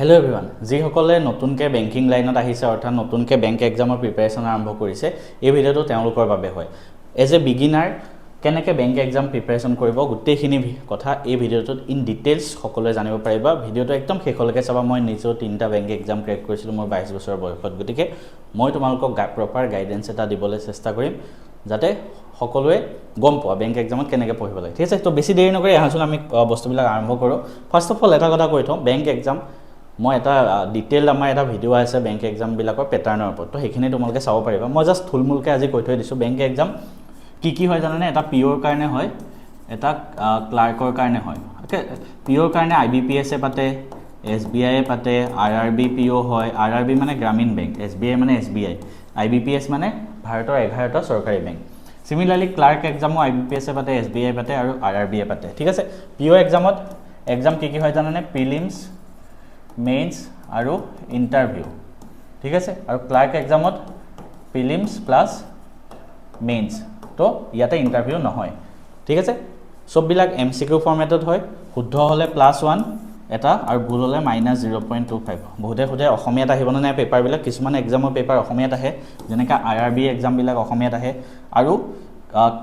Hello' everyone, যিসকলে নতুনকৈ banking লাইনত আহিছে অৰ্থাৎ নতুনকৈ বেংক এক্সামৰ প্ৰিপেৰেশ্যন আৰম্ভ কৰিছে, এই ভিডিঅ'টো তেওঁলোকৰ বাবে হয়। এজ এ বিগিনাৰ কেনেকৈ বেংক এক্সাম প্ৰিপেৰেশ্যন কৰিব গোটেইখিনি কথা এই ভিডিঅ'টোত ইন ডিটেইলছ সকলোৱে জানিব পাৰিবা। ভিডিঅ'টো একদম শেষলৈকে চাবা। মই নিজেও 3টা বেংক এক্সাম ক্ৰেক কৰিছিলোঁ মোৰ 22 বছৰৰ বয়সত, গতিকে মই তোমালোকক প্ৰপাৰ গাইডেঞ্চ এটা দিবলৈ চেষ্টা কৰিম যাতে সকলোৱে গম পোৱা বেংক এক্সামত কেনেকৈ পঢ়িব লাগে। ঠিক আছে, তো বেছি দেৰি নকৰি আহাচোন আমি বস্তুবিলাক আৰম্ভ কৰোঁ। ফাৰ্ষ্ট অফ অল এটা কথা কৈ থওঁ, বেংক এক্সাম মই এটা ডিটেইল আমাৰ এটা ভিডিঅ' আছে বেংক এক্সামবিলাকৰ পেটাৰ্ণৰ ওপৰত, তো সেইখিনি তোমালোকে চাব পাৰিবা। মই জাষ্ট থুলমূলকৈ আজি কৈ থৈ দিছোঁ বেংক এক্সাম কি হয় জানানে। এটা পিঅ'ৰ কাৰণে হয়, এটা ক্লাৰ্কৰ কাৰণে হয়। অ'কে, পিঅ'ৰ কাৰণে IBPS পাতে, SBI পাতে, RRB PO হয়। RRB মানে গ্ৰামীণ বেংক, SBI মানে SBI, IBPS মানে ভাৰতৰ 11টা চৰকাৰী বেংক। চিমিলাৰলি ক্লাৰ্ক এক্সামো IBPS পাতে, SBI পাতে আৰু RRB পাতে। ঠিক আছে, পিঅ' এক্সামত এক্সাম কি হয় জানানে, প্ৰিলিমছ, মেইনছ আৰু ইণ্টাৰভিউ। ঠিক আছে, আৰু ক্লাৰ্ক এক্সামত প্ৰিলিমছ প্লাছ মেইনছ, তো ইয়াতে ইণ্টাৰভিউ নহয়। ঠিক আছে, চববিলাক MCQ ফৰ্মেটত হয়। শুদ্ধ হ'লে +1 এটা আৰু ভুল হ'লে -0.25। বহুতে সোধে অসমীয়াত আহিবনে নাই পেপাৰবিলাক। কিছুমান এক্সামৰ পেপাৰ অসমীয়াত আহে, যেনেকৈ RRB এক্সামবিলাক অসমীয়াত আহে আৰু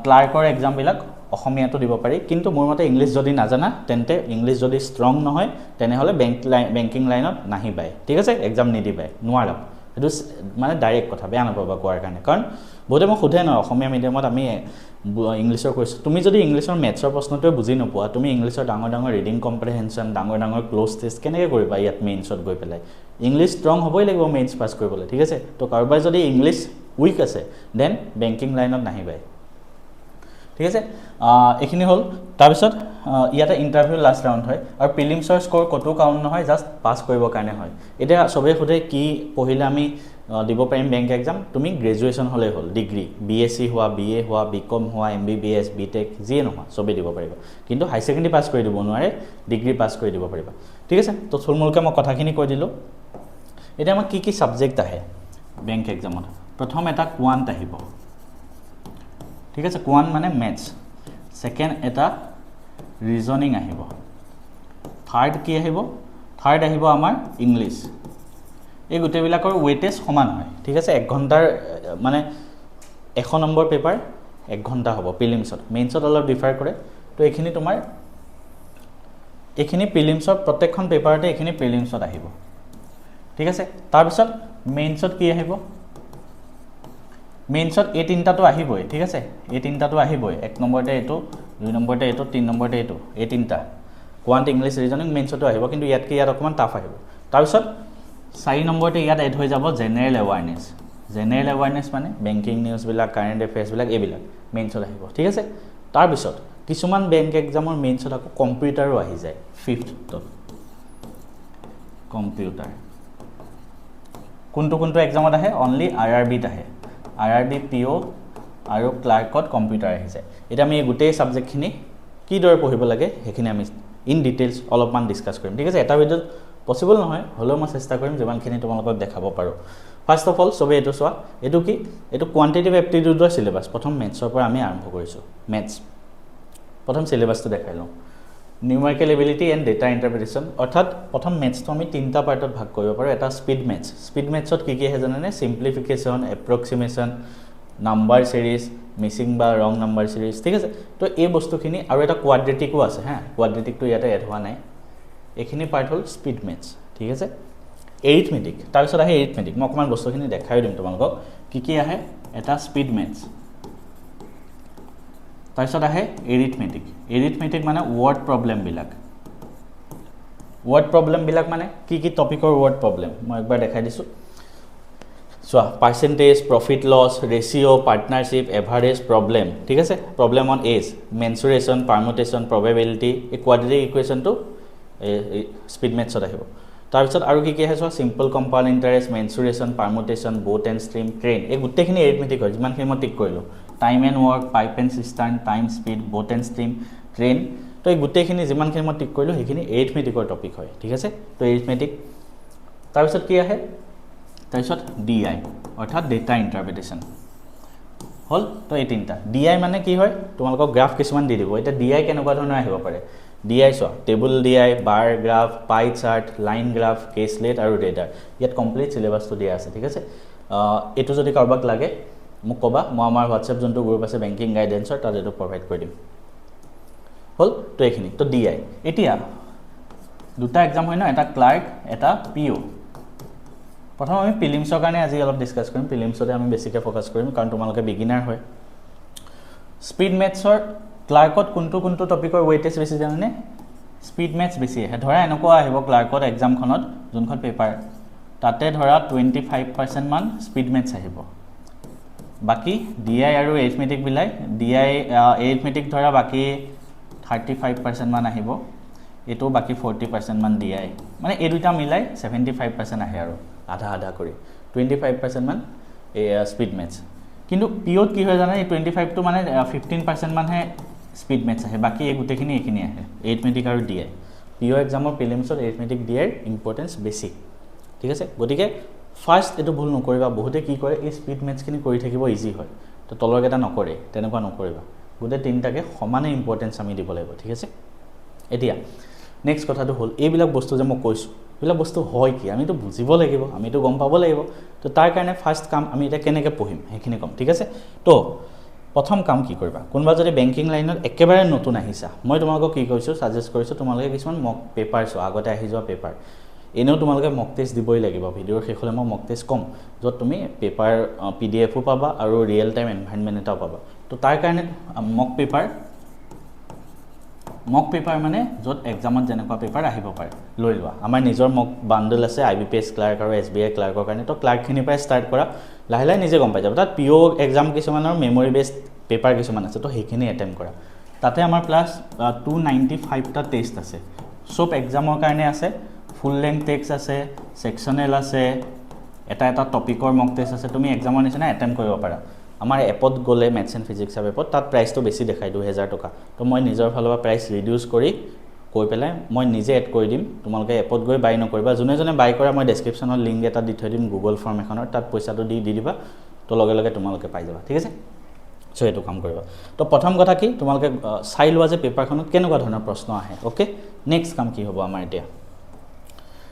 ক্লাৰ্কৰ এক্সামবিলাক অসমীয়াতো দিব পাৰি। কিন্তু মোৰ মতে ইংলিছ যদি নাজানা তেন্তে, ইংলিছ যদি ষ্ট্ৰং নহয় তেনেহ'লে বেংকিং লাইনত নাহিবাই। ঠিক আছে, এক্সাম নিদিবাই, নোৱাৰা। সেইটো মানে ডাইৰেক্ট কথা, বেয়া নাপাবা কোৱাৰ কাৰণে। কাৰণ বহুতে মোক সোধে ন, অসমীয়া মিডিয়ামত আমি ইংলিছৰ কৈছোঁ। তুমি যদি ইংলিছৰ মেথছৰ প্ৰশ্নটোৱে বুজি নোপোৱা, তুমি ইংলিছৰ ডাঙৰ ৰিডিং কম্প্ৰিহেনশ্যন, ডাঙৰ ক্ল'জ টেষ্ট কেনেকৈ কৰিবা ইয়াত মেইনছত গৈ পেলাই। ইংলিছ ষ্ট্ৰং হ'বই লাগিব মেইনছ পাছ কৰিবলৈ। ঠিক আছে, তো কাৰোবাৰ যদি ইংলিছ উইক আছে দেন বেংকিং লাইনত নাহিবাই। ঠিক আছে, এইখিনি হ'ল। তাৰপিছত ইয়াতে ইণ্টাৰভিউ লাষ্ট ৰাউণ্ড হয় আৰু প্ৰিলিমছৰ স্ক'ৰ ক'তো কাউণ্ট নহয়, জাষ্ট পাছ কৰিবৰ কাৰণে হয়। এতিয়া চবেই সোধে কি পঢ়িলে আমি দিব পাৰিম বেংক এক্সাম। তুমি গ্ৰেজুৱেশ্যন হ'লেই হ'ল, ডিগ্ৰী BSc হোৱা, BA হোৱা, BCom হোৱা, MBBS, BTech যিয়ে নোহোৱা চবেই দিব পাৰিবা। কিন্তু হাই ছেকেণ্ডেৰী পাছ কৰি দিব নোৱাৰে, ডিগ্ৰী পাছ কৰি দিব পাৰিবা। ঠিক আছে, তো থুলমূলকৈ মই কথাখিনি কৈ দিলোঁ। এতিয়া আমাক কি ছাবজেক্ট আহে বেংক এক্সামত। প্ৰথম এটা কোৱান্ট আহিব। ঠিক আছে, কোৱান্ট মানে মেথছ। ছেকেণ্ড এটা ৰিজনিং আহিব। থাৰ্ড কি আহিব? থাৰ্ড আহিব আমাৰ ইংলিছ। এই গোটেইবিলাকৰ ৱেইটেজ সমান হয়। ঠিক আছে, 1 ঘণ্টাৰ মানে 100 নম্বৰ পেপাৰ 1 ঘণ্টা হ'ব প্ৰিলিমছত। মেইনছত অলপ ডিফাৰ কৰে। তো এইখিনি তোমাৰ এইখিনি প্ৰিলিমছত, প্ৰত্যেকখন পেপাৰতে এইখিনি প্ৰিলিমছত আহিব। ঠিক আছে, তাৰপিছত মেইনছত কি আহিব? মেইনছত এই 3টাটো আহিবই। ঠিক আছে, এই 3টাটো আহিবই। 1 নম্বৰতে এইটো, 2 নম্বৰতে এইটো, 3 নম্বৰতে এইটো, এই 3টা কোৱান্ট, ইংলিছ, ৰিজনিং মেইনছতো আহিব, কিন্তু ইয়াত অকণমান টাফ আহিব। তাৰপিছত 4 নম্বৰতে ইয়াত এড হৈ যাব জেনেৰেল এৱাৰনেছ। জেনেৰেল এৱাৰনেছ মানে বেংকিং নিউজবিলাক, কাৰেণ্ট এফেয়াৰ্ছবিলাক, এইবিলাক মেইনছত আহিব। ঠিক আছে, তাৰপিছত কিছুমান বেংক এক্সামৰ মেইনছত আকৌ কম্পিউটাৰো আহি যায় 5th। কম্পিউটাৰ কোনটো এক্সামত আহে? অনলি RRBত আহে। RRB PO আৰু ক্লাৰ্কত কম্পিউটাৰ আহি যায়। এতিয়া আমি এই গোটেই ছাবজেক্টখিনি কিদৰে পঢ়িব লাগে সেইখিনি আমি ইন ডিটেইলছ অলপমান ডিছকাছ কৰিম। ঠিক আছে, এটা ভিডিঅ'ত পচিবল নহয়, হ'লেও মই চেষ্টা কৰিম যিমানখিনি তোমালোকক দেখাব পাৰোঁ। ফাৰ্ষ্ট অফ অল চবেই এইটো চোৱা। এইটো কি? এইটো কোৱান্টিটিভ এপ্টিটিউডৰ চিলেবাছ। প্ৰথম মেথছৰ পৰা আমি আৰম্ভ কৰিছোঁ। মেথছ প্ৰথম চিলেবাছটো দেখাই লওঁ। Numerical ability and data interpretation, অৰ্থাৎ প্ৰথম মেথছটো আমি 3টা পাৰ্টত ভাগ কৰিব পাৰোঁ। এটা স্পীড মেথছ। স্পীড মেথছত কি আহে জানেনে? চিম্প্লিফিকেশ্যন, এপ্ৰক্সিমেশ্যন, নাম্বাৰ ছিৰিজ, মিচিং বা ৰং নাম্বাৰ ছিৰিজ। ঠিক আছে, তো এই বস্তুখিনি আৰু এটা কোৱাড্ৰেটিকো আছে। কোৱাড্ৰেটিকটো ইয়াতে এড হোৱা নাই। এইখিনি পাৰ্ট হ'ল স্পীড মেথছ। ঠিক আছে, এৰিথমেটিক, তাৰপিছত আহে এৰিথমেটিক। মই অকণমান বস্তুখিনি দেখাই দিম তোমালোকক কি আহে। এটা স্পীড মেথছ, তাৰপিছত আহে এৰিথমেটিক। এৰিথমেটিক মানে ৱৰ্ড প্ৰব্লেমবিলাক। ৱৰ্ড প্ৰব্লেমবিলাক মানে কি টপিকৰ ৱৰ্ড প্ৰব্লেম মই একবাৰ দেখাই দিছোঁ। চোৱা, percentage, profit loss, ratio', partnership, average, problem. ঠিক আছে, problem on age, mensuration, permutation, probability. এই কোৱাড্ৰেটিক ইকুৱেশ্যনটো স্পীড মেথছত আহিব। তাৰপিছত আৰু কি আহে চোৱা, simple compound interest, mensuration, permutation, boat and stream, train. এই গোটেইখিনি এৰিথমেটিক হয়, যিমানখিনি মই টিক কৰিলোঁ। Time and work, pipe and cistern, time speed, boat and stream, train. তো এই গোটেইখিনি যিমানখিনি মই টিক কৰিলোঁ সেইখিনি এৰিথমেটিকৰ টপিক হয়। ঠিক আছে, তো এৰিথমেটিক। তাৰপিছত কি আহে? তাৰপিছত DI অৰ্থাৎ ডেটা ইণ্টাৰপ্ৰিটেশ্যন হ'ল। তো এই 3টা। DI মানে কি হয়? তোমালোকক গ্ৰাফ কিছুমান দি দিব। এতিয়া DI কেনেকুৱা ধৰণৰ আহিব পাৰে? DI চোৱা টেবুল DI বাৰ গ্ৰাফ পাই চাৰ্ট লাইন গ্ৰাফ কেছলেট আৰু ৰেডাৰ ইয়াত কমপ্লিট চিলেবাছটো দিয়া আছে ঠিক আছে এইটো যদি কাৰোবাক লাগে মোক ক'বা মই আমাৰ হোৱাটছএপ যোনটো গ্ৰুপ আছে বেংকিং গাইডেন্সৰ তাত এইটো প্ৰভাইড কৰি দিম হল তো এইখিনি তো DI এতিয়া দুটা এক্সাম হয় ন এটা ক্লাৰ্ক এটা PO প্ৰথম আমি প্ৰিলিমছৰ কাৰণে আজি অলপ ডিসকাস কৰিম প্ৰিলিমছতে আমি বেছিকৈ ফোকাস কৰিম কাৰণ তোমালোকে বিগিনাৰ হয় স্পীড মেথছৰ ক্লাৰ্কত কোনটো টপিকৰ ওয়েটেজ বেছি জানেনে স্পীড মেথছ বেছি আহে ধৰা এনেকুৱা আহিব ক্লাৰ্কত এক্সামখনত যোনখন পেপাৰ তাতে ধৰা 25% মান স্পীড মেথছ আহিব বাকি DI আৰু এৰিথমেটিক বিলাই DI এৰিথমেটিক ধৰা বাকি 35% মান আহিব এটো বাকি 40% মান DI মানে এই দুটা মিলাই 75% আহে আৰু আধা আধা কৰি 25% মান স্পীড মেথছ কিন্তু পিওত কি হয় জানা এই 25 টো মানে 15% মান হে স্পীড মেথছ আহে বাকি এই গুটেখিনি এখিনি আহে এৰিথমেটিক আৰু DI পিও এক্সামৰ প্ৰিলিমছৰ এৰিথমেটিক DI ইম্পৰ্টেন্স বেছি ঠিক আছে গতিকে ফাৰ্স্ট এটো ভুল নকৰিবা বহুতে কি কৰে এই স্পীড মেথছখিনি কৰি থাকিব ইজি হয় তো তলৰ কেটা নকৰে তেনেকুৱা নকৰিবা গুটে তিনটাকে সমানে ইম্পৰ্টেন্স আমি দিব লাগিব ঠিক আছে এতিয়া নেক্সট কথাটো হল এইবিলাক বস্তু যে মই কৈছো এইবিলাক বস্তু হয় কি আমিতো বুজিব লাগিব আমিতো গম পাব লাগিব তো তাৰ কাৰণে ফাৰ্স্ট কাম আমি এটা কেনেকৈ পঢ়িম হেখিনি কম ঠিক আছে তো প্ৰথম কাম কি কৰিবা কোনবা যদি বেংকিং লাইনত একেবাৰে নতুন আহিছা মই তোমালোকক কি কৈছো সাজেষ্ট কৰিছো তোমালোকে কিছুমান মক পেপাৰ চোৱা আগতে আহি যোৱা পেপাৰ এনেও তোমালোকে মক টেষ্ট দিবই লাগিব ভিডিওৰ শেষলে মই মক টেষ্ট কম যত তুমি পেপাৰ PDF ও পাবা আৰু ৰিয়েল টাইম এনভায়ৰনমেন্ট এটাও পাবা তো তাৰ কাৰণে মক পেপাৰ মানে যত এক্সামত যেনেকুৱা পেপাৰ আহিব পাৰে লৈ লোৱা আমাৰ নিজৰ মক বান্ডল আছে IBPS ক্লাৰ্ক আৰু SBI ক্লাৰ্কৰ কাৰণে তো ক্লাৰ্কখিনি পাই ষ্টাৰ্ট কৰা লাহে লাহে নিজে গম পাই যাব তাত PO এক্সাম কিছুমানৰ মেমৰি বেসড পেপাৰ কিছুমান আছে তো হেখিনি এটেম্প কৰা তাতে আমাৰ প্লাস 295 টা টেষ্ট আছে সব এক্সামৰ কাৰণে আছে ফুল লেংথ টেক্সট আছে সেকশনাল আছে এটা টপিকৰ মক টেষ্ট আছে তুমি এক্সামৰ নিচিনা এটেম্প কৰিব পাৰা আমাৰ এপত গলে ম্যাথছ এণ্ড ফিজিক্স এপত তাত প্ৰাইসটো বেছি দেখাই 2000 টকা তো মই নিজৰ ফালৰ প্ৰাইস ৰিডিউস কৰি কৈ পেলাই মই নিজে এড কৰি দিম তোমালোকে এপত গৈ বাই নকৰিবা জনে জনে বাই কৰা মই ডেসক্ৰিপচনত লিংক এটা দি থৈ দিম গুগল ফৰ্ম এখনৰ তাত পইচাটো দি দিবা তো লগে লগে তোমালোকে পাই যাবা ঠিক আছে সো এটো কাম কৰিবা তো প্ৰথম কথা কি তোমালোকে চাই লোৱা যে পেপাৰখনত কেনেকুৱা ধৰণৰ প্ৰশ্ন আহে ওকে নেক্সট কাম কি হ'ব আমাৰ এতিয়া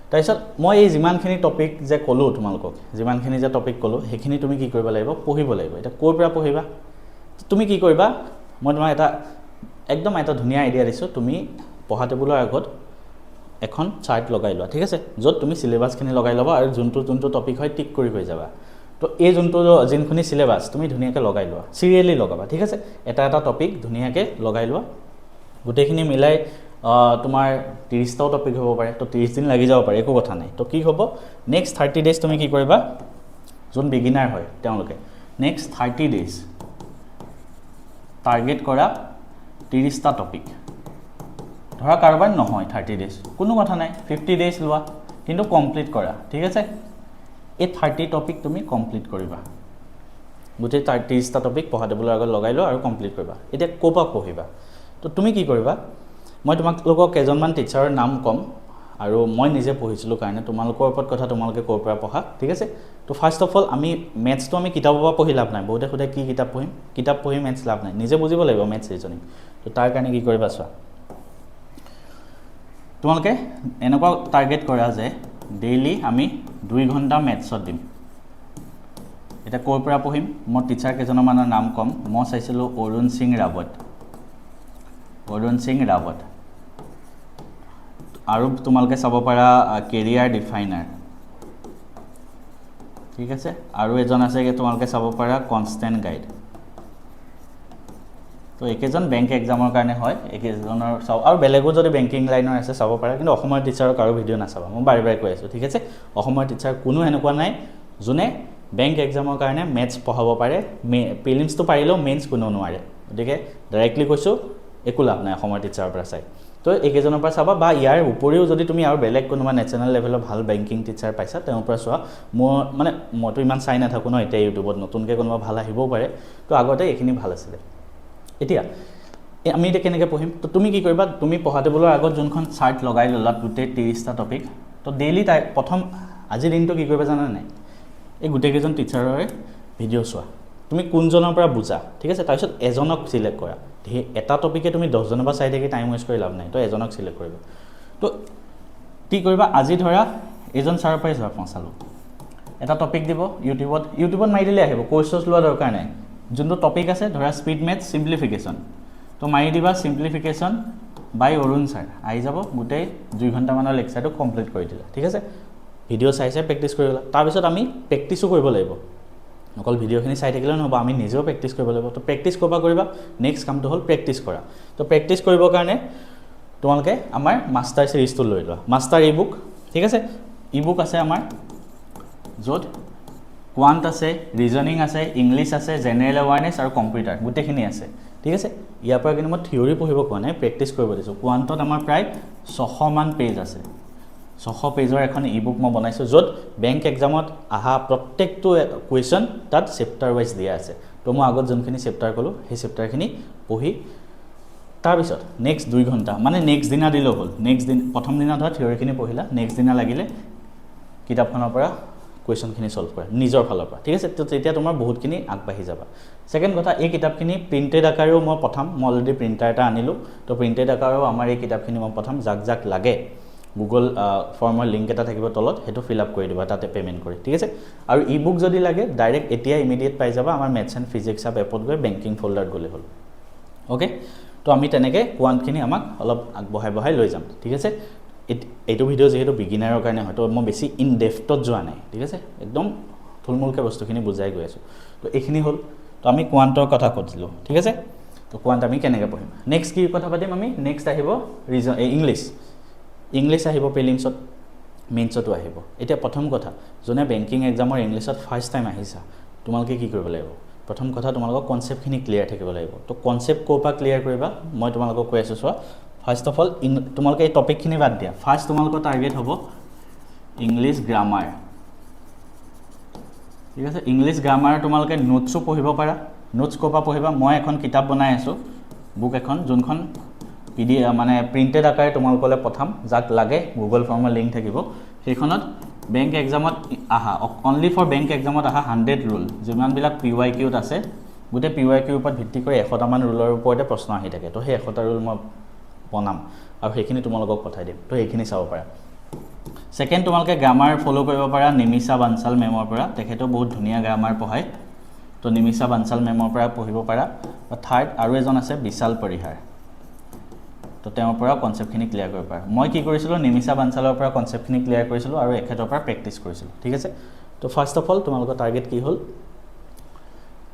তাৰপিছত মই এই যিমানখিনি টপিক যে কলো তোমালোকক যিমানখিনি যে টপিক কলো হেখিনি তুমি কি কৰিব লাগিব পঢ়িব লাগিব এটা কোৰ পৰা পঢ়িবা তুমি কি কৰিবা মই তোমাক এটা একদম এটা ধুনীয়া আইডিয়া দিছো তুমি পঢ়া টেবুলৰ আগত এখন চাৰ্ট লগাই লোৱা ঠিক আছে যত তুমি সিলেবাসখিনি লগাই লবা আৰু যোনটো টপিক হয় টিক কৰি যাবা তো এই যোনটো জিনখনি সিলেবাস তুমি ধুনীয়াকৈ লগাই লোৱা সিৰিয়ালি লগাবা ঠিক আছে এটা টপিক ধুনীয়াকৈ লগাই লোৱা গুটেখিনি মিলাই তোমাৰ 30 টা টপিক হ'ব পাৰে তো 30 দিন লাগি যাব পাৰে একো কথা নাই তো কি হ'ব নেক্সট 30 ডেজ তুমি কি কৰিবা যোন বিগিনাৰ হয় তেওঁলোকে নেক্সট 30 ডেজ টাৰ্গেট কৰা 30 টা টপিক ধৰা কাৰোবাৰ নহয় 30 ডেজ কোনো কথা নাই 50 ডেজ লোৱা কিন্তু কমপ্লিট কৰা ঠিক আছে এই 30 টপিক তুমি কমপ্লিট কৰিবা গুটে 30 টা টপিক পঢ়া টেবুলৰ আগত লগাই লোৱা আৰু কমপ্লিট কৰিবা এতিয়া কোপা পঢ়িবা তো তুমি কি কৰিবা মই তোমালোকক কেজনমান টিচাৰৰ নাম কম আৰু মই নিজে পঢ়িছিলো কাৰণে তোমালোকৰ ওপৰত কথা তোমালোকে কোৰ পৰা পঢ়া ঠিক আছে তো ফাৰ্স্ট অফ অল আমি ম্যাথছটো আমি কিতাপৰ পৰা পঢ়ি লাভ নাই বহুতে খুদে কি কিতাপ পঢ়ি ম্যাথছ লাভ নাই নিজে বুজিব লাগিব ম্যাথছ ৰিজনিং তো তাৰ কাৰণে কি কৰিবা চোৱা তোমালোকে এনেকুৱা টাৰ্গেট কৰা যে ডেইলি আমি 2 ঘণ্টা ম্যাথছত দিম এটা কোৰ পৰা পঢ়িম মই টিচাৰ কেজনমানৰ নাম কম মই চাইছিলো অৰুণ সিং ৰাৱত আৰু তোমালোকে চাব পাৰা কেৰিয়াৰ ডিফাইনাৰ ঠিক আছে আৰু এজন আছে যে তোমালোকে চাব পাৰা কনষ্টেন্ট গাইড তো একেজন বেংক এক্সামৰ কাৰণে হয় একেজনৰ চাও আৰু বেলেগো যদি বেংকিং লাইনৰ আছে চাব পাৰা কিন্তু অসমৰ টিচাৰৰ কাৰো ভিডিও নাচাবা মই বাৰে বাৰে কৈ আছো ঠিক আছে অসমৰ টিচাৰ কোনো এনেকুৱা নাই যোনে বেংক এক্সামৰ কাৰণে ম্যাথছ পঢ়াব পাৰে প্ৰিলিমছটো পাৰিলেও মেইনছ কোনো নোৱাৰে গতিকে ডাইৰেক্টলি কৈছো একো লাভ নাই অসমৰ টিচাৰৰ পৰা চাই তো একেজনৰ পৰা চাবা বা ইয়াৰ উপৰিও যদি তুমি আৰু বেলেগ কোনোবা নেচনেল লেভেলৰ ভাল বেংকিং টিচাৰ পাইছা তেওঁৰ পৰা চোৱা মইতো ইমান চাই নাথাকো ন এতিয়া ইউটিউবত নতুনকৈ কোনোবা ভাল আহিবও পাৰে তো আগতে এইখিনি ভাল আছিলে এতিয়া আমি এটা কেনেকৈ পঢ়িম তো তুমি কি কৰিবা তুমি পঢ়া টেবুলৰ আগত যোনখন চাৰ্ট লগাই ললা গোটেই 30 টা টপিক তো ডেইলি প্ৰথম আজি দিনটো কি কৰিবা জানা নাই এই গোটেই কেজন টিচাৰৰ ভিডিও চোৱা তুমি কোনজনৰ পৰা বুজা ঠিক আছে তাৰপিছত এজনক সিলেক্ট কৰা এটা টপিকে তুমি 10 জনৰ পৰা চাই থাকি টাইম ৱেষ্ট কৰি লাভ নাই তো এজনক সিলেক্ট কৰিবা তো কি কৰিবা আজি ধৰা এজন ছাৰৰ পৰাই যোৱা পঞ্চালো এটা টপিক দিব ইউটিউবত মাৰি দিলে আহিব কোৰ্ছ লোৱা দৰকাৰ নাই যোনটো টপিক আছে ধৰা স্পীড মেথ সিম্পলিফিকেশ্যন তো মাৰি দিবা সিম্পলিফিকেশ্যন বাই অৰুণ ছাৰ আহি যাব গোটেই 2 ঘণ্টামানৰ লেকচাৰটো কমপ্লিট কৰি দিলা ঠিক আছে ভিডিঅ' চাই প্ৰেক্টিছ কৰিলা তাৰপিছত আমি প্ৰেক্টিছো কৰিব লাগিব অকল ভিডিঅ'খিনি চাই থাকিলে নহ'ব আমি নিজেও প্ৰেক্টিছ কৰিব লাগিব তো প্ৰেক্টিছ কৰিবা নেক্সট কামটো হ'ল প্ৰেক্টিছ কৰা তো প্ৰেক্টিছ কৰিবৰ কাৰণে তোমালোকে আমাৰ মাষ্টাৰ সিৰিজটো লৈ লোৱা মাষ্টাৰ ইবুক ঠিক আছে ইবুক আছে আমাৰ য'ত কোৱান্ট আছে ৰিজনিং আছে ইংলিছ আছে জেনেৰেল এৱাৰনেছ আৰু কম্পিউটাৰ গোটেইখিনি আছে ঠিক আছে ইয়াৰ পৰা কিন্তু মই থিয়ৰি পঢ়িব কোৱা নাই প্ৰেক্টিছ কৰিব দিছোঁ কোৱান্টত আমাৰ প্ৰায় 600 মান পেজ আছে 600 পেজৰ এখন ইবুক মই বনাইছোঁ য'ত বেংক এক্সামত আহা প্ৰত্যেকটো কুৱেশ্যন তাত চেপ্টাৰ ৱাইজ দিয়া আছে তো মই আগত যোনখিনি চেপ্টাৰ ক'লোঁ সেই চেপ্টাৰখিনি পঢ়ি তাৰপিছত নেক্সট 2 ঘণ্টা মানে নেক্সট দিনা দিলেও হ'ল নেক্সট দিন প্ৰথম দিনা ধৰা থিয়ৰিখিনি পঢ়িলা নেক্সট দিনা লাগিলে কিতাপখনৰ পৰা কুৱেশ্যনখিনি সলভ কৰা নিজৰ ফালৰ পৰা ঠিক আছে তো তেতিয়া তোমাৰ বহুতখিনি আগবাঢ়ি যাবা সেকেন্ড কথা এই কিতাপখিনি প্ৰিন্টেড আকাৰেও মই পঠাম মই অলৰেডি প্ৰিন্টাৰ এটা আনিলোঁ তো প্ৰিন্টেড আকাৰেও আমাৰ এই কিতাপখিনি মই পঠাম যাক লাগে গুগল ফৰ্মৰ লিংক এটা থাকিব তলত হেতু ফিল আপ কৰি দিবা তাতে পেমেন্ট কৰি ঠিক আছে আৰু ইবুক যদি লাগে ডাইৰেক্ট এতিয়া ইমিডিয়েট পাই যাবা আমাৰ মেথছ এণ্ড ফিজিক্স আপ এপত গৈ বেংকিং ফোল্ডাৰত গ'লে হ'ল ওকে তো আমি তেনেকৈ কোৱান্টখিনি আমাক অলপ আগবঢ়াই লৈ যাম ঠিক আছে এইটো ভিডিঅ' যেহেতু বিগিনাৰৰ কাৰণে হয়তো মই বেছি ইন ডেপথত যোৱা নাই ঠিক আছে একদম থুলমূলকৈ বস্তুখিনি বুজাই গৈ আছোঁ তো এইখিনি হ'ল তো আমি কোৱান্টৰ কথা কৈছিলোঁ ঠিক আছে তো কোৱান্ট আমি কেনেকৈ পঢ়িম নেক্সট কি কথা পাতিম আমি নেক্সট আহিব ইংলিছ আহিব প্ৰিলিমছত মেইনছতো আহিব এতিয়া প্ৰথম কথা যোনে বেংকিং এক্সামৰ ইংলিছত ফাৰ্ষ্ট টাইম আহিছা তোমালোকে কি কৰিব লাগিব প্ৰথম কথা তোমালোকৰ কনচেপ্টখিনি ক্লিয়াৰ থাকিব লাগিব তো কনচেপ্ট ক'ৰ পৰা ক্লিয়াৰ কৰিবা মই তোমালোকক কৈ আছোঁ চোৱা ফাৰ্ষ্ট অফ অল তোমালোকে এই টপিকখিনি বাদ দিয়া ফাৰ্ষ্ট তোমালোকৰ টাৰ্গেট হ'ব ইংলিছ গ্ৰামাৰ ঠিক আছে ইংলিছ গ্ৰামাৰ তোমালোকে নোটছো পঢ়িব পাৰা নোটছ ক'ৰ পৰা পঢ়িবা মই এখন কিতাপ বনাই আছোঁ বুক এখন যোনখন মানে প্ৰিন্টেড আকাৰে তোমালোকলৈ পঠাম যাক লাগে গুগল ফৰ্মৰ লিংক থাকিব সেইখনত বেংক এক্সামত আহা অনলি ফৰ বেংক এক্সামত আহা 100 ৰুল যিমানবিলাক PYQত আছে গোটেই PYQৰ ওপৰত ভিত্তি কৰি 100টামান ৰুলৰ ওপৰতে প্ৰশ্ন আহি থাকে তো সেই 100টা ৰুল মই বনাম আৰু সেইখিনি তোমালোকক পঠাই দিম তো এইখিনি চাব পাৰা সেকেন্ড তোমালোকে গ্ৰামাৰ ফলো কৰিব পাৰা নিমিষা বানচাল মেমৰ পৰা তেখেতেও বহুত ধুনীয়া গ্ৰামাৰ পঢ়ায় তো নিমিষা বানচাল মেমৰ পৰা পঢ়িব পাৰা থাৰ্ড আৰু এজন আছে বিশাল পৰিহাৰ তো তেওঁৰ পৰা কনচেপ্টখিনি ক্লিয়াৰ কৰিব পাৰা মই কি কৰিছিলোঁ নিমিষা বানচালৰ পৰা কনচেপ্টখিনি ক্লিয়াৰ কৰিছিলোঁ আৰু এখেতৰ পৰা প্ৰেক্টিছ কৰিছিলোঁ ঠিক আছে তো ফাৰ্ষ্ট অফ অল তোমালোকৰ টাৰ্গেট কি হ'ল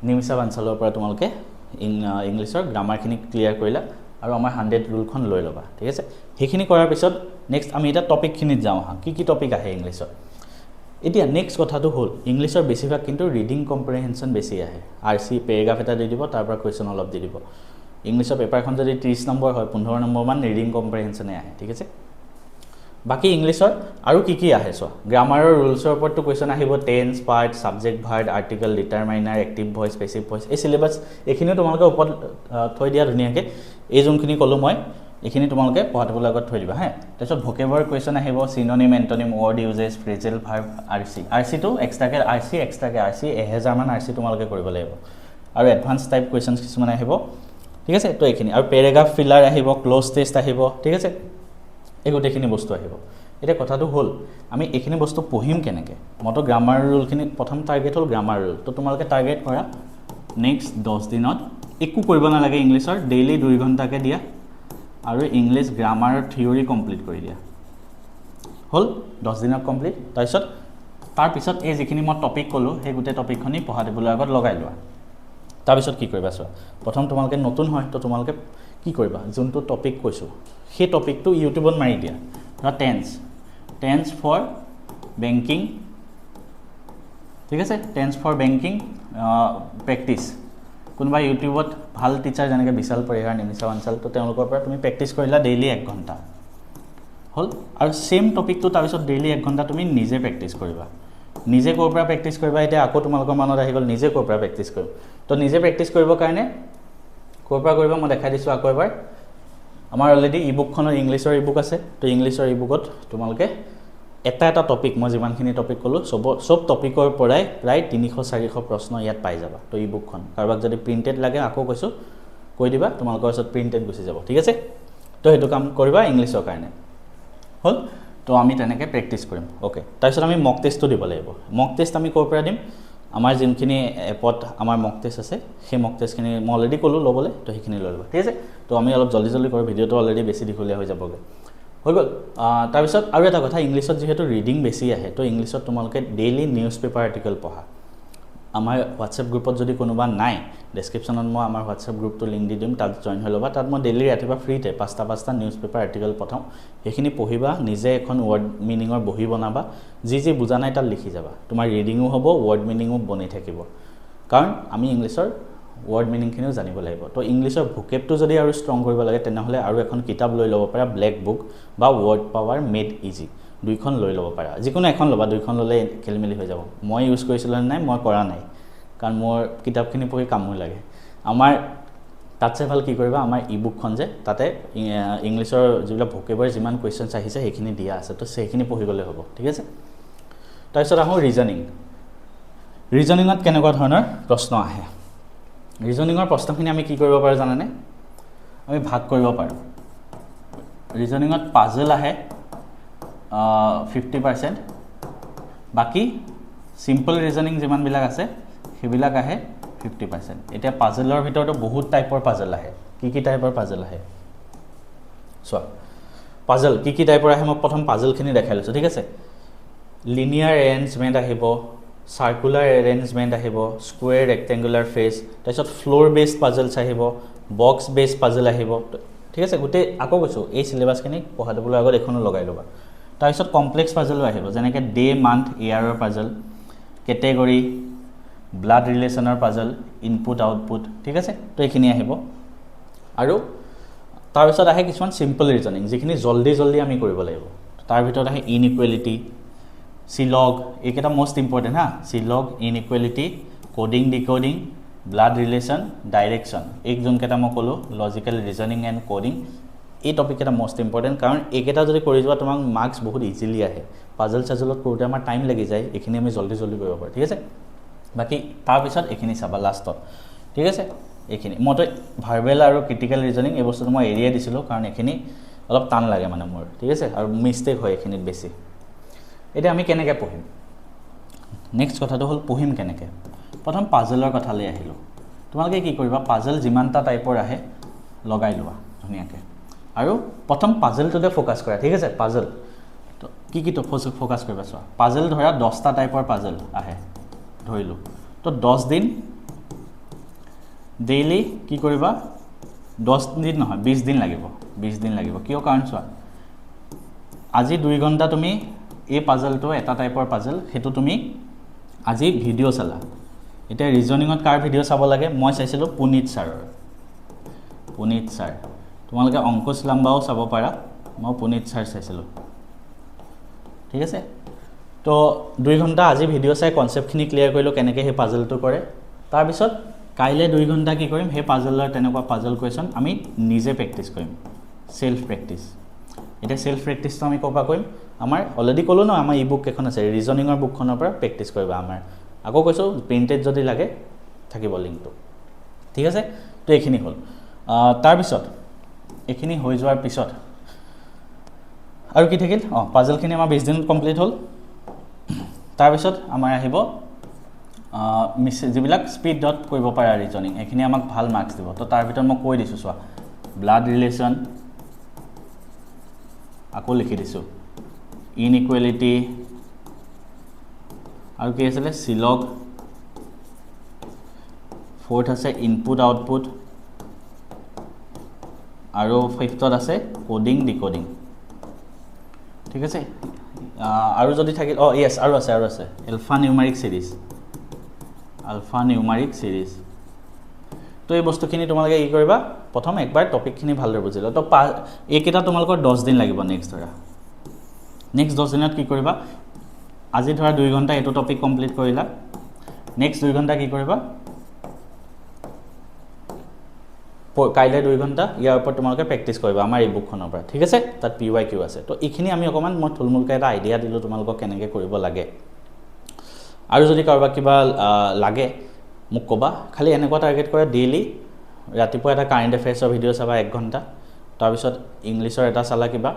নিমিষা বানচালৰ পৰা তোমালোকে ইংলিছৰ গ্ৰামাৰখিনি ক্লিয়াৰ কৰিলা আৰু আমাৰ 100 ৰুলখন লৈ ল'বা ঠিক আছে সেইখিনি কৰাৰ পিছত নেক্সট আমি এটা টপিকখিনিত যাওঁ কি টপিক আহে ইংলিছত এতিয়া নেক্সট কথাটো হ'ল ইংলিছৰ বেছিভাগ কিন্তু ৰিডিং কম্প্ৰিহেনশ্যন বেছি আহে RC পেৰাগ্ৰাফ এটা দি দিব তাৰ পৰা কুৱেশ্যন অলপ দি দিব ইংলিছৰ পেপাৰখন যদি 30 নম্বৰ হয় 15 নম্বৰ মান ৰিডিং কম্প্ৰিহেনশ্যনে আহে ঠিক আছে বাকি ইংলিছৰ আৰু কি আহে চোৱা গ্ৰামাৰৰ ৰুলছৰ ওপৰতো কুৱেশ্যন আহিব tense part subject verb article determiner active voice passive voice এই সিলেবাস এইখিনিও তোমালোকে ওপৰত থৈ দিয়া ধুনীয়াকৈ এই যোনখিনি ক'লোঁ মই এইখিনি তোমালোকে পঢ়াটোৰ আগত থৈ দিবা তাৰপিছত ভোকেবুলাৰ কুৱেশ্যন আহিব synonym antonym word usages phrasal verb RC টো এক্সট্ৰাকে RC 1000 মান RC তোমালোকে কৰিব লাগিব আৰু এডভান্স টাইপ কুৱেশ্যন কিছুমান আহিব ঠিক আছে তো এইখিনি আৰু পেৰাগ্ৰাফ ফিলাৰ আহিব ক্লোজ টেষ্ট আহিব ঠিক আছে এই গোটেইখিনি বস্তু আহিব এতিয়া কথাটো হ'ল আমি এইখিনি বস্তু পঢ়িম কেনেকৈ মইতো গ্ৰামাৰ ৰুলখিনি প্ৰথম টাৰ্গেট হ'ল গ্ৰামাৰ ৰুল তো তোমালোকে টাৰ্গেট কৰা নেক্সট 10 দিনত একো কৰিব নালাগে ইংলিছৰ ডেইলি 2 ঘণ্টাকৈ দিয়া আৰু ইংলিছ গ্ৰামাৰৰ থিয়ৰি কমপ্লিট কৰি দিয়া হ'ল 10 দিনত কমপ্লিট তাৰপিছত এই যিখিনি মই টপিক ক'লোঁ সেই গোটেই টপিকখিনি পঢ়া দিবলৈ আগত লগাই লোৱা তাৰপিছত কি কৰিবা চোৱা প্ৰথম তোমালোকে নতুন হয় তো তোমালোকে কি কৰিবা যোনটো টপিক কৈছোঁ সেই টপিকটো ইউটিউবত মাৰি দিয়া ধৰা টেন্স ফৰ বেংকিং ঠিক আছে টেন্স ফৰ বেংকিং প্ৰেক্টিছ কোনোবা ইউটিউবত ভাল টিচাৰ যেনেকৈ বিশাল পৰিহাৰ নিমিষা বানচাল তো তেওঁলোকৰ পৰা তুমি প্ৰেক্টিছ কৰিলা ডেইলি 1 ঘণ্টা হ'ল আৰু সেম টপিকটো তাৰপিছত ডেইলি 1 ঘণ্টা তুমি নিজে প্ৰেক্টিছ কৰিবা নিজে ক'ৰ পৰা প্ৰেক্টিছ কৰিবা এতিয়া আকৌ তোমালোকৰ মনত আহি গ'ল নিজে ক'ৰ পৰা প্ৰেক্টিছ কৰিম তো নিজে প্ৰেক্টিছ কৰিবৰ কাৰণে ক'ৰ পৰা কৰিবা মই দেখাই দিছোঁ আকৌ এবাৰ আমাৰ অলৰেডি ইবুকখনৰ ইংলিছৰ ইবুক আছে তো ইংলিছৰ ইবুকত তোমালোকে এটা টপিক মই যিমানখিনি টপিক ক'লোঁ সব টপিকৰ পৰাই প্ৰায় 300-400 প্ৰশ্ন ইয়াত পাই যাবা তো ইবুকখন কাৰোবাক যদি প্ৰিণ্টেড লাগে আকৌ কৈছোঁ কৈ দিবা তোমালোকৰ ওচৰত প্ৰিণ্টেড গুচি যাব ঠিক আছে তো সেইটো কাম কৰিবা ইংলিছৰ কাৰণে হল তো আমি তেনেকৈ প্ৰেক্টিছ কৰিম ওকে তাৰপিছত আমি মক টেষ্টটো দিব লাগিব মক টেষ্ট আমি ক'ৰ পৰা দিম আমাৰ যোনখিনি এপত আমাৰ মক টেষ্ট আছে সেই মক টেষ্টখিনি মই অলৰেডি ক'লোঁ ল'বলৈ তো সেইখিনি লৈ ল'বা ঠিক আছে তো আমি অলপ জল্দি জল্দি কৰোঁ ভিডিঅ'টো অলৰেডি বেছি দীঘলীয়া হৈ যাবগৈ হৈ গ'ল তাৰপিছত আৰু এটা কথা ইংলিছত যিহেতু ৰিডিং বেছি আহে তো ইংলিছত তোমালোকে ডেইলি নিউজ পেপাৰ আৰ্টিকেল পঢ়া আমাৰ হোৱাটছএপ গ্ৰুপত যদি কোনোবা নাই ডেছক্ৰিপশ্যনত মই আমাৰ হোৱাটছএপ গ্ৰুপটো লিংক দি দিম তাত জইন হৈ ল'বা তাত মই ডেইলি ৰাতিপুৱা ফ্ৰীতে 5টা নিউজ পেপাৰ আৰ্টিকেল পঠাওঁ সেইখিনি পঢ়িবা নিজে এখন ৱৰ্ড মিনিঙৰ বহি বনাবা যি বুজা নাই তাত লিখি যাবা তোমাৰ ৰিডিঙো হ'ব ৱৰ্ড মিনিঙো বনি থাকিব কাৰণ আমি ইংলিছৰ ৱৰ্ড মিনিংখিনিও জানিব লাগিব তো ইংলিছৰ ভোকেবটো যদি আৰু ষ্ট্ৰং কৰিব লাগে তেনেহ'লে আৰু এখন কিতাপ লৈ ল'ব পাৰা ব্লেক বুক বা ৱৰ্ড পাৱাৰ মেড ইজি দুইখন লৈ ল'ব পাৰা যিকোনো এখন ল'বা দুইখন ল'লে খেলিমেলি হৈ যাব মই ইউজ কৰিছিলোঁ নাই মই কৰা নাই কাৰণ মোৰ কিতাপখিনি পঢ়ি কামো লাগে আমাৰ তাতছে ভাল কি কৰিবা আমাৰ ই বুকখন যে তাতে ইংলিছৰ যিবিলাক ভোকেবৰ যিমান কুৱেশ্যনছ আহিছে সেইখিনি দিয়া আছে তো সেইখিনি পঢ়ি গ'লে হ'ব ঠিক আছে তাৰপিছত আহোঁ ৰিজনিঙত কেনেকুৱা ধৰণৰ প্ৰশ্ন আহে ৰিজনিঙৰ প্ৰশ্নখিনি আমি কি কৰিব পাৰোঁ জানানে আমি ভাগ কৰিব পাৰোঁ ৰিজনিঙত পাজল আহে 50% বাকি সিম্পল ৰিজনিং যিমানবিলাক আছে সেইবিলাক আহে 50% এতিয়া পাজলৰ ভিতৰতো বহুত টাইপৰ পাজল আহে কি টাইপৰ পাজল আহে চোৱা পাজল কি টাইপৰ আহে মই প্ৰথম পাজলখিনি দেখাই লৈছোঁ ঠিক আছে লিনিয়াৰ এৰেঞ্জমেণ্ট আহিব সাৰ্কুলাৰ এৰেঞ্জমেণ্ট আহিব স্কুৱেৰ ৰেক্টেংগুলাৰ ফেচ তাৰপিছত ফ্লোৰ বেছড পাজলছ আহিব বক্স বেছড পাজল আহিব ঠিক আছে গোটেই আকৌ কৈছোঁ এই চিলেবাছখিনি পঢ়া দিবলৈ আগত এখনো লগাই ল'বা তাৰপিছত কমপ্লেক্স পাজলো আহিব যেনেকৈ ডে মান্থ ইয়াৰৰ পাজল কেটেগৰী ব্লাড ৰিলেশ্যনৰ পাজল ইনপুট আউটপুট ঠিক আছে তো এইখিনি আহিব আৰু তাৰপিছত আহে কিছুমান চিম্পল ৰিজনিং যিখিনি জল্দি আমি কৰিব লাগিব তাৰ ভিতৰত আহে ইনইকুৱেলিটি চিলগ এইকেইটা মষ্ট ইম্পৰ্টেণ্ট হা চিলগ inequality coding decoding blood relation direction এই যোনকেইটা মই ক'লোঁ লজিকেল ৰিজনিং এণ্ড কোডিং এই টপিককেইটা মষ্ট ইম্পৰ্টেণ্ট কাৰণ এইকেইটা যদি কৰি যোৱা তোমাক মাৰ্কছ বহুত ইজিলি আহে পাজল চাজলত কৰোঁতে আমাৰ টাইম লাগি যায় এইখিনি আমি জল্দি কৰিব পাৰোঁ ঠিক আছে বাকি তাৰপিছত এইখিনি চাবা লাষ্টত ঠিক আছে এইখিনি মইতো ভাৰ্বেল আৰু ক্ৰিটিকেল ৰিজনিং এই বস্তুটো মই এৰিয়াই দিছিলোঁ কাৰণ এইখিনি অলপ টান লাগে মানে মোৰ ঠিক আছে আৰু মিষ্টেক হয় এইখিনিত বেছি এতিয়া আমি কেনেকৈ পঢ়িম নেক্সট কথাটো হ'ল পঢ়িম কেনেকৈ প্ৰথম পাজলৰ কথালৈ আহিলোঁ তোমালোকে কি কৰিবা পাজল যিমানটা টাইপৰ আহে লগাই লোৱা ধুনীয়াকৈ আৰু প্ৰথম পাজলটোতে ফ'কাছ কৰা ঠিক আছে পাজল তো কি ফ'কাছ কৰিবা চোৱা পাজল ধৰা 10টা টাইপৰ পাজল আহে ধৰিলোঁ তো 10 দিন ডেইলি কি কৰিবা 10 দিন নহয় 20 দিন লাগিব 20 দিন লাগিব কিয় কাৰণ চোৱা আজি 2 ঘণ্টা তুমি এই পাজলটো এটা টাইপৰ পাজল সেইটো তুমি আজি ভিডিঅ' চালা এতিয়া ৰিজনিঙত কাৰ ভিডিঅ' চাব লাগে মই চাইছিলোঁ পুনীত ছাৰ তোমালোকে অংকুশ লাম্বাও চাব পাৰা মই পুনীত ছাৰ চাইছিলোঁ ঠিক আছে তো 2 ঘণ্টা আজি ভিডিঅ' চাই কনচেপ্টখিনি ক্লিয়াৰ কৰিলোঁ কেনেকৈ সেই পাজলটো কৰে তাৰপিছত কাইলৈ 2 ঘণ্টা কি কৰিম সেই পাজলৰ তেনেকুৱা পাজল কুৱেশ্যন আমি নিজে প্ৰেক্টিছ কৰিম সেল্ফ প্ৰেক্টিছ এতিয়া সেল্ফ প্ৰেক্টিছটো আমি ক'ৰ পৰা কৰিম আমাৰ অলৰেডি ক'লোঁ ন আমাৰ ই বুক এখন আছে ৰিজনিঙৰ বুকখনৰ পৰা প্ৰেক্টিছ কৰিবা আমাৰ আকৌ কৈছোঁ প্ৰিণ্টেড যদি লাগে থাকিব লিংকটো ঠিক আছে তো এইখিনি হ'ল তাৰপিছত এইখিনি হৈ যোৱাৰ পিছত আৰু কি থাকিল পাজলখিনি আমাৰ 20 দিনত কমপ্লিট হ'ল তাৰপিছত আমাৰ আহিব যিবিলাক স্পীডত কৰিব পাৰা ৰিজনিং এইখিনি আমাক ভাল মাৰ্কছ দিব তো তাৰ ভিতৰত মই কৈ দিছোঁ চোৱা ব্লাড ৰিলেশ্যন আকৌ লিখি দিছোঁ ইনইকুৱেলিটি আৰু কি আছিলে চিলগ 4th আছে ইনপুট আউটপুট আৰু 5th আছে কোডিং ডিকোডিং ঠিক আছে আৰু যদি থাকিল ইয়েছ আৰু আছে আলফা নিউমাৰিক সিৰিজ তো এই বস্তুখিনি তোমালোকে কি কৰিবা প্ৰথম একবাৰ টপিকখিনি ভালদৰে বুজিলা তো এইকেইটা তোমালোকৰ 10 দিন লাগিব নেক্সট 10 দিনত কি কৰিবা আজি ধৰা 2 ঘণ্টা এইটো টপিক কমপ্লিট কৰিলা নেক্সট 2 ঘণ্টা কি কৰিবা কাইলৈ 2 ঘণ্টা ইয়াৰ ওপৰত তোমালোকে প্ৰেক্টিছ কৰিবা আমাৰ এই বুকখনৰ পৰা ঠিক আছে তাত PYQ আছে তো এইখিনি আমি অকণমান মই থুলমূলকৈ এটা আইডিয়া দিলোঁ তোমালোকক কেনেকৈ কৰিব লাগে আৰু যদি কাৰোবাক কিবা লাগে মোক ক'বা খালি এনেকুৱা টাৰ্গেট কৰা ডেইলি ৰাতিপুৱা এটা কাৰেণ্ট এফেয়াৰ্ছৰ ভিডিঅ' চাবা 1 ঘণ্টা তাৰপিছত ইংলিছৰ এটা চালা কিবা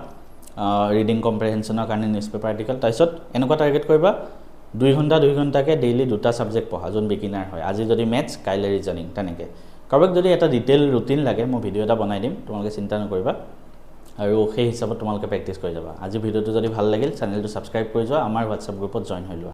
ৰিডিং কম্প্ৰিহেনশ্যনৰ কাৰণে নিউজ পেপাৰ আৰ্টিকেল তাৰপিছত এনেকুৱা টাৰ্গেট কৰিবা 2 ঘণ্টাকে ডেইলি 2টা ছাবজেক্ট পঢ়া যোন বিগিনাৰ হয় আজি যদি মেথছ কাইলৈ ৰিজনিং তেনেকৈ কাৰোবাক যদি এটা ডিটেইল ৰুটিন লাগে মই ভিডিঅ' এটা বনাই দিম তোমালোকে চিন্তা নকৰিবা আৰু সেই হিচাপত তোমালোকে প্ৰেক্টিছ কৰি যাবা আজি ভিডিঅ'টো যদি ভাল লাগিল চেনেলটো ছাবস্ক্ৰাইব কৰি যোৱা আমাৰ হোৱাটছআপ গ্ৰুপত জইন হৈ লোৱা